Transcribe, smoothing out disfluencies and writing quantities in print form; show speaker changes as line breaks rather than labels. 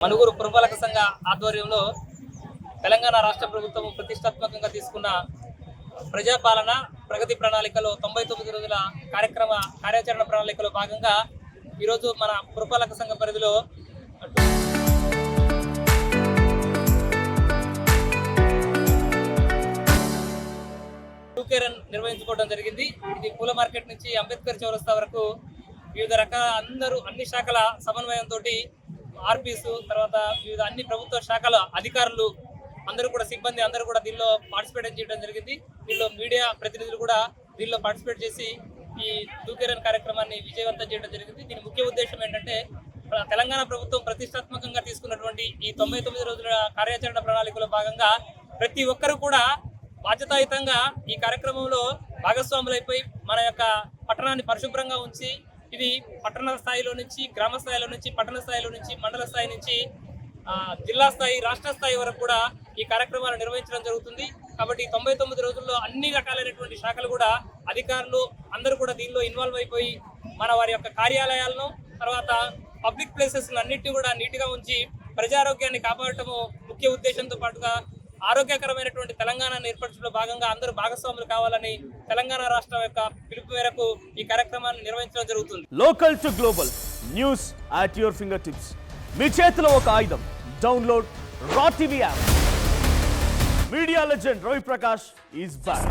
మనుగురు పురపాలక సంఘ ఆధ్వర్యంలో తెలంగాణ రాష్ట్ర ప్రభుత్వం ప్రతిష్టాత్మకంగా తీసుకున్న ప్రజాపాలన ప్రగతి ప్రణాళికలో 99 రోజుల కార్యాచరణ ప్రణాళికలో భాగంగా ఈరోజు మన పురపాలక సంఘ పరిధిలో రన్ నిర్వహించుకోవడం జరిగింది. ఇది పూల మార్కెట్ నుంచి అంబేద్కర్ చౌరస్తా వరకు వివిధ రకాల అన్ని శాఖల సమన్వయంతో ఆర్పీస్ తర్వాత వివిధ అన్ని ప్రభుత్వ శాఖల అధికారులు అందరూ కూడా సిబ్బంది అందరూ కూడా దీనిలో పార్టిసిపేట్ చేయడం జరిగింది. దీనిలో మీడియా ప్రతినిధులు కూడా దీనిలో పార్టిసిపేట్ చేసి ఈ రన్ కార్యక్రమాన్ని విజయవంతం చేయడం జరిగింది. దీని ముఖ్య ఉద్దేశం ఏంటంటే తెలంగాణ ప్రభుత్వం ప్రతిష్టాత్మకంగా తీసుకున్నటువంటి ఈ 99 రోజుల కార్యాచరణ ప్రణాళికలో భాగంగా ప్రతి ఒక్కరూ కూడా బాధ్యతాయుతంగా ఈ కార్యక్రమంలో భాగస్వాములైపోయి మన యొక్క పట్టణాన్ని పరిశుభ్రంగా ఉంచి ఇది పట్టణ స్థాయిలో నుంచి గ్రామ స్థాయిలో నుంచి పట్టణ స్థాయిలో నుంచి మండల స్థాయి నుంచి జిల్లా స్థాయి రాష్ట్ర స్థాయి వరకు కూడా ఈ కార్యక్రమాలు నిర్వహించడం జరుగుతుంది. కాబట్టి 99 రోజుల్లో అన్ని రకాలైనటువంటి శాఖలు కూడా అధికారులు అందరూ కూడా దీనిలో ఇన్వాల్వ్ అయిపోయి మన వారి యొక్క కార్యాలయాలను తర్వాత పబ్లిక్ ప్లేసెస్ అన్నిటిని కూడా నీట్గా ఉంచి ప్రజారోగ్యాన్ని కాపాడటము ముఖ్య ఉద్దేశంతో పాటుగా ఆరోగ్యకరమైనటువంటి తెలంగాణను ఏర్పరచడంలో భాగంగా అందరూ భాగస్వాములు కావాలని తెలంగాణ రాష్ట్రం యొక్క పిలుపు మేరకు ఈ కార్యక్రమాన్ని నిర్వహించడం జరుగుతుంది.
Local to global news at your finger tips. మీ చేతిలో ఒక ఆయుధం. Download Raw TV app. Media legend Ravi Prakash is back.